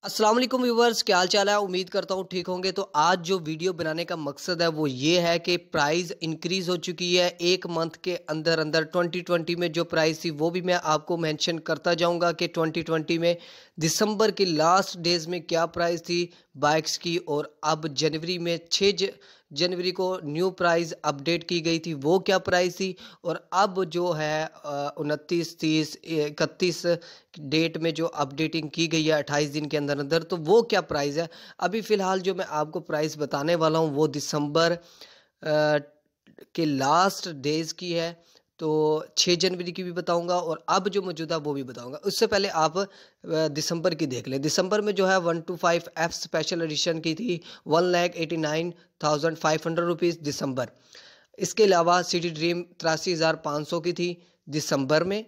अस्सलाम वालेकुम व्यूवर्स, क्या हाल चाल है। उम्मीद करता हूँ ठीक होंगे। तो आज जो वीडियो बनाने का मकसद है वो ये है कि प्राइस इंक्रीज़ हो चुकी है एक मंथ के अंदर अंदर। 2020 में जो प्राइस थी वो भी मैं आपको मेंशन करता जाऊंगा कि 2020 में दिसंबर के लास्ट डेज में क्या प्राइस थी बाइक्स की, और अब जनवरी में 6 जनवरी को न्यू प्राइस अपडेट की गई थी वो क्या प्राइस थी, और अब जो है 29 30 31 डेट में जो अपडेटिंग की गई है 28 दिन के अंदर अंदर, तो वो क्या प्राइस है। अभी फ़िलहाल जो मैं आपको प्राइस बताने वाला हूँ वो दिसंबर के लास्ट डेज़ की है। तो 6 जनवरी की भी बताऊंगा और अब जो मौजूदा वो भी बताऊंगा। उससे पहले आप दिसंबर की देख लें। दिसंबर में जो है 125F स्पेशल एडिशन की थी 1,89,500 रुपीज़ दिसंबर। इसके अलावा सिटी ड्रीम 83,500 की थी दिसंबर में।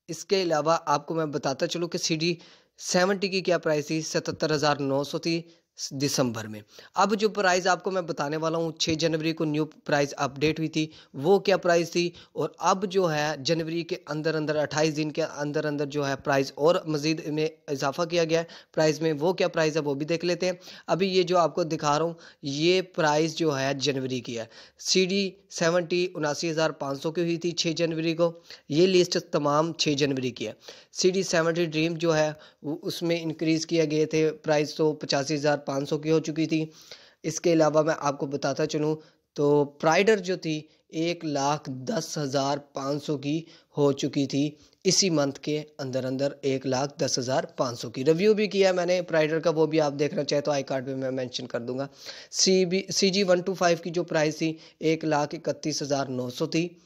इसके अलावा आपको मैं बताता चलूँ कि CD 70 की क्या प्राइस थी, 77,900 थी दिसंबर में। अब जो प्राइस आपको मैं बताने वाला हूँ 6 जनवरी को न्यू प्राइस अपडेट हुई थी वो क्या प्राइस थी, और अब जो है जनवरी के अंदर अंदर 28 दिन के अंदर अंदर जो है प्राइस और मज़ीद में इजाफा किया गया है प्राइस में, वो क्या प्राइस है वो भी देख लेते हैं। अभी ये जो आपको दिखा रहा हूँ ये प्राइस जो है जनवरी की है। CD 70 79,500 की हुई थी 6 जनवरी को। ये लिस्ट तमाम 6 जनवरी की है। CD 70 ड्रीम जो है उसमें इंक्रीज़ किया गए थे प्राइस, तो 85,500 की हो चुकी थी। इसके अलावा मैं आपको बताता चलूँ तो प्राइडर जो थी 1,10,500 की हो चुकी थी इसी मंथ के अंदर अंदर। 1,10,500 की रिव्यू भी किया मैंने प्राइडर का, वो भी आप देखना चाहे तो आई कार्ड पे मैं मेंशन कर दूंगा। CG 125 की जो प्राइस थी 1,31,900 थी।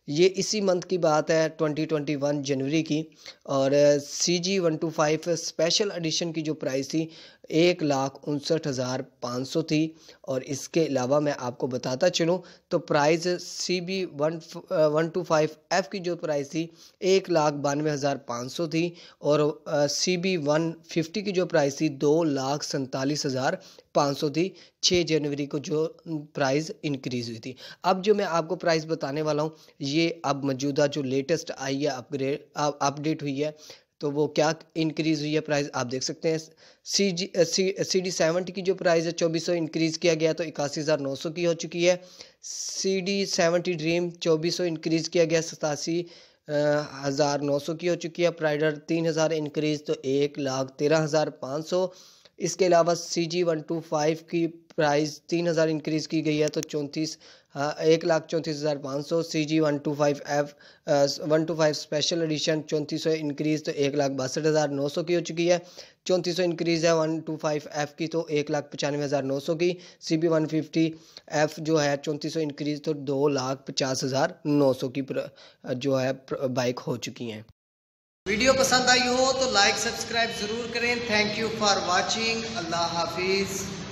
ये इसी मंथ की बात है 2021 जनवरी की। और CG 125 स्पेशल एडिशन की जो प्राइस थी 1,59,500 थी। और इसके अलावा मैं आपको बताता चलूँ तो प्राइस CB 125F की जो प्राइस थी 1,92,500 थी। और CB 150 की जो प्राइस थी 2,47,500 थी 6 जनवरी को जो प्राइस इंक्रीज़ हुई थी। अब जो मैं आपको प्राइस बताने वाला हूँ ये अब मौजूदा जो लेटेस्ट आई है अपडेट हुई है, तो वो क्या इंक्रीज़ हुई है प्राइस आप देख सकते हैं। CD 70 की जो प्राइस है 2400 इंक्रीज़ किया गया तो 81,900 की हो चुकी है। CD 70 ड्रीम 2400 इंक्रीज़ किया गया 87,900 की हो चुकी है। प्राइडर 3,000 इंक्रीज़ तो 1,13,500। इसके अलावा CG 125 की प्राइस 3,000 इंक्रीज़ की गई है तो 1,34,500। CG 125 स्पेशल एडिशन 3400 इंक्रीज़ तो 1,62,900 की हो चुकी है। 3400 इंक्रीज़ है 125F की तो 1,95,900 की। CB 150F जो है 3400 इंक्रीज़ तो 2,50,900 की जो है बाइक हो चुकी हैं। वीडियो पसंद आई हो तो लाइक सब्सक्राइब ज़रूर करें। Thank you for watching. Allah हाफिज़।